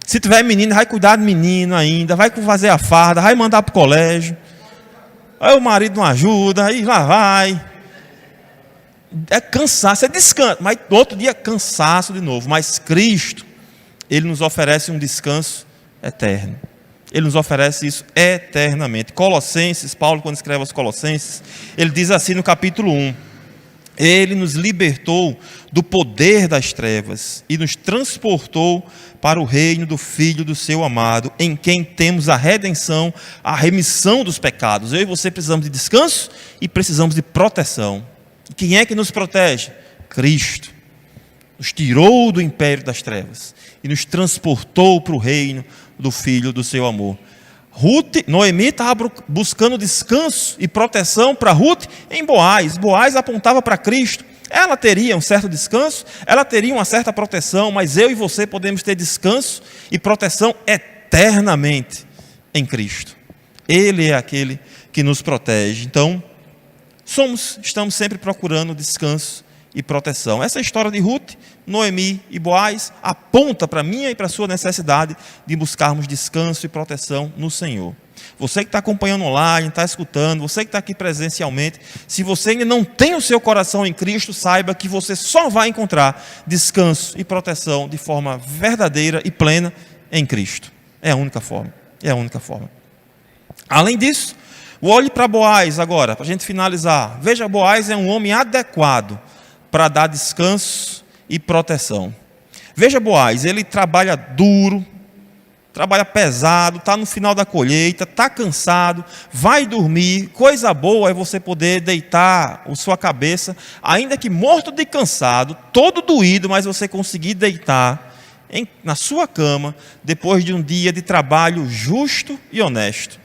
Se tiver menino, vai cuidar do menino ainda, vai fazer a farda, vai mandar para o colégio. Aí o marido não ajuda, aí lá vai. É cansaço, é descanso, mas no outro dia cansaço de novo. Mas Cristo, Ele nos oferece um descanso eterno. Ele nos oferece isso eternamente. Colossenses, Paulo quando escreve aos Colossenses, ele diz assim no capítulo 1, Ele nos libertou do poder das trevas e nos transportou para o reino do Filho do seu amado, em quem temos a redenção, a remissão dos pecados. Eu e você precisamos de descanso e precisamos de proteção. E quem é que nos protege? Cristo. Nos tirou do império das trevas e nos transportou para o reino do Filho do seu amor. Noemi estava buscando descanso e proteção para Ruth em Boaz. Boaz apontava para Cristo. Ela teria um certo descanso, ela teria uma certa proteção, mas eu e você podemos ter descanso e proteção eternamente em Cristo. Ele é aquele que nos protege. Então, estamos sempre procurando descanso e proteção. Essa história de Ruth, Noemi e Boaz aponta para a minha e para a sua necessidade de buscarmos descanso e proteção no Senhor. Você que está acompanhando online, está escutando, você que está aqui presencialmente, se você ainda não tem o seu coração em Cristo, saiba que você só vai encontrar descanso e proteção de forma verdadeira e plena em Cristo. É a única forma. É a única forma. Além disso, olhe para Boaz agora, para a gente finalizar. Veja, Boaz é um homem adequado para dar descanso e proteção. Veja Boaz, ele trabalha duro, trabalha pesado, está no final da colheita, está cansado, vai dormir. Coisa boa é você poder deitar a sua cabeça, ainda que morto de cansado, todo doído, mas você conseguir deitar na sua cama, depois de um dia de trabalho justo e honesto.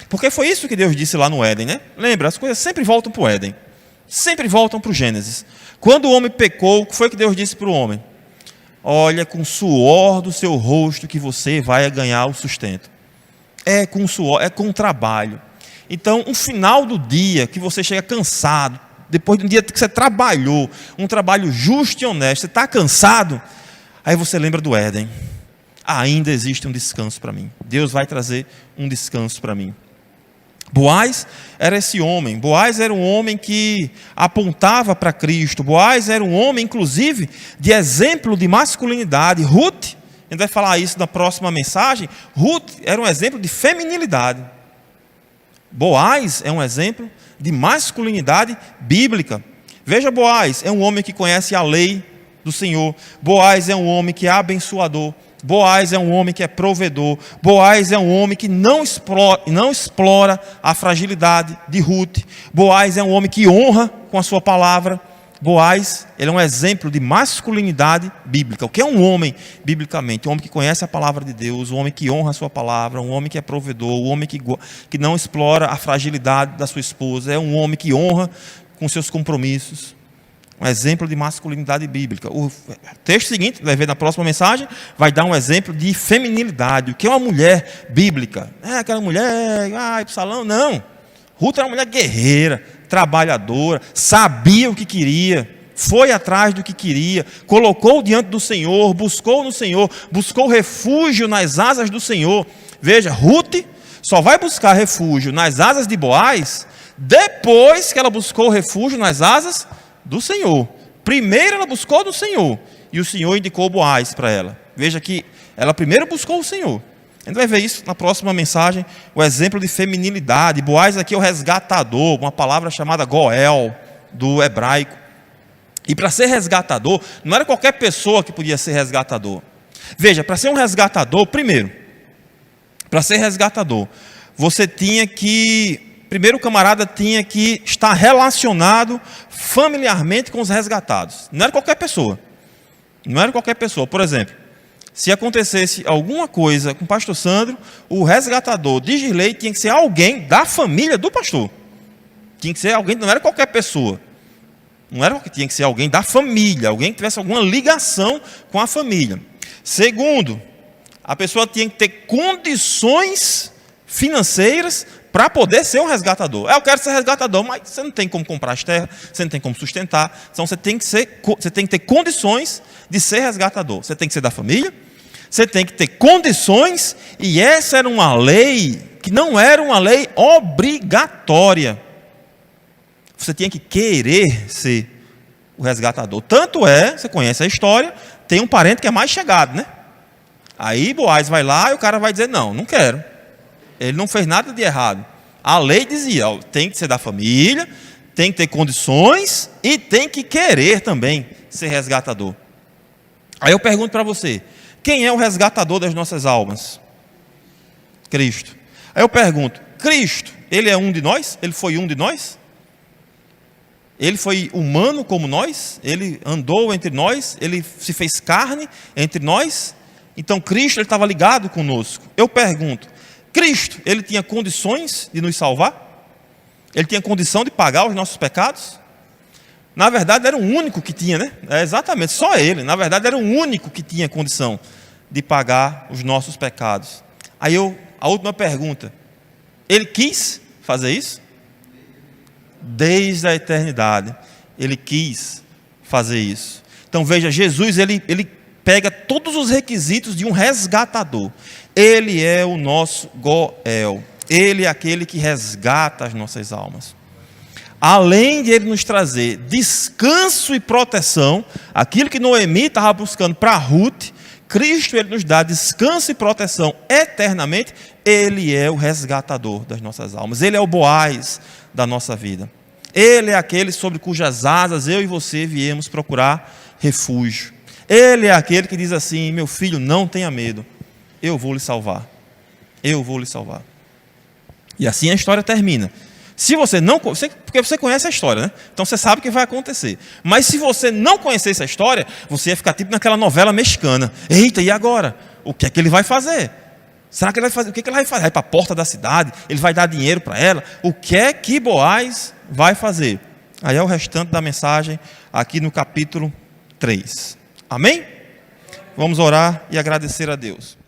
Porque foi isso que Deus disse lá no Éden, né? Lembra, as coisas sempre voltam para o Éden. Sempre voltam para o Gênesis. Quando o homem pecou, o que foi que Deus disse para o homem? Olha, com o suor do seu rosto que você vai ganhar o sustento. é com suor, é com trabalho. Então, um final do dia que você chega cansado, depois de um dia que você trabalhou, um trabalho justo e honesto, você está cansado, aí você lembra do Éden. Ainda existe um descanso para mim. Deus vai trazer um descanso para mim. Boaz era esse homem. Boaz era um homem que apontava para Cristo. Boaz era um homem, inclusive, de exemplo de masculinidade. Ruth, a gente vai falar isso na próxima mensagem. Ruth era um exemplo de feminilidade. Boaz é um exemplo de masculinidade bíblica. Veja, Boaz é um homem que conhece a lei do Senhor. Boaz é um homem que é abençoador. Boaz é um homem que é provedor. Boaz é um homem que não explora a fragilidade de Ruth. Boaz é um homem que honra com a sua palavra. Boaz, ele é um exemplo de masculinidade bíblica. O que é um homem, biblicamente? Um homem que conhece a palavra de Deus, um homem que honra a sua palavra, um homem que é provedor, um homem que não explora a fragilidade da sua esposa. É um homem que honra com seus compromissos. Um exemplo de masculinidade bíblica. O texto seguinte, vai ver na próxima mensagem, vai dar um exemplo de feminilidade. O que é uma mulher bíblica? É aquela mulher, ir para o salão? Não. Ruth era uma mulher guerreira, trabalhadora, sabia o que queria, foi atrás do que queria, colocou diante do Senhor, buscou no Senhor, buscou refúgio nas asas do Senhor. Veja, Ruth só vai buscar refúgio nas asas de Boaz depois que ela buscou refúgio nas asas do Senhor. Primeiro ela buscou do Senhor, e o Senhor indicou Boaz para ela. Veja que ela primeiro buscou o Senhor. A gente vai ver isso na próxima mensagem, o exemplo de feminilidade. Boaz aqui é o resgatador, uma palavra chamada Goel, do hebraico. E para ser resgatador, não era qualquer pessoa que podia ser resgatador. Veja, para ser um resgatador, primeiro, para ser resgatador, você tinha que... Primeiro, o camarada tinha que estar relacionado familiarmente com os resgatados. Não era qualquer pessoa. Não era qualquer pessoa. Por exemplo, se acontecesse alguma coisa com o pastor Sandro, o resgatador de Girlei tinha que ser alguém da família do pastor. Tinha que ser alguém, não era qualquer pessoa. Não era que tinha que ser alguém da família, alguém que tivesse alguma ligação com a família. Segundo, a pessoa tinha que ter condições financeiras para poder ser um resgatador. Eu quero ser resgatador, mas você não tem como comprar as terras, você não tem como sustentar. Então você tem que ter condições de ser resgatador. Você tem que ser da família, você tem que ter condições, e essa era uma lei que não era uma lei obrigatória. Você tinha que querer ser o resgatador. Tanto é, você conhece a história, tem um parente que é mais chegado, né? Aí Boaz vai lá e o cara vai dizer, não quero. Ele não fez nada de errado. A lei dizia, tem que ser da família, tem que ter condições e tem que querer também ser resgatador. Aí eu pergunto para você, quem é o resgatador das nossas almas? Cristo. Aí eu pergunto, Cristo, ele é um de nós? Ele foi um de nós? Ele foi humano como nós? Ele andou entre nós? Ele se fez carne entre nós? Então Cristo, ele estava ligado conosco. Eu pergunto, Cristo, ele tinha condições de nos salvar? Ele tinha condição de pagar os nossos pecados? Na verdade, era o único que tinha, né? Exatamente, só ele. Na verdade, era o único que tinha condição de pagar os nossos pecados. Aí a última pergunta. Ele quis fazer isso? Desde a eternidade, ele quis fazer isso. Então veja, Jesus, ele pega todos os requisitos de um resgatador. Ele é o nosso Goel. Ele é aquele que resgata as nossas almas. Além de ele nos trazer descanso e proteção, aquilo que Noemi estava buscando para Ruth, Cristo, ele nos dá descanso e proteção eternamente. Ele é o resgatador das nossas almas. Ele é o Boaz da nossa vida. Ele é aquele sobre cujas asas eu e você viemos procurar refúgio. Ele é aquele que diz assim, meu filho, não tenha medo, eu vou lhe salvar. Eu vou lhe salvar. E assim a história termina. Se você não, porque você conhece a história, né? Então você sabe o que vai acontecer. Mas se você não conhecesse a história, você ia ficar tipo naquela novela mexicana. Eita, e agora? O que é que ele vai fazer? Será que ele vai fazer? O que é que ele vai fazer? Vai para a porta da cidade? Ele vai dar dinheiro para ela? O que é que Boaz vai fazer? Aí é o restante da mensagem aqui no capítulo 3. Amém? Vamos orar e agradecer a Deus.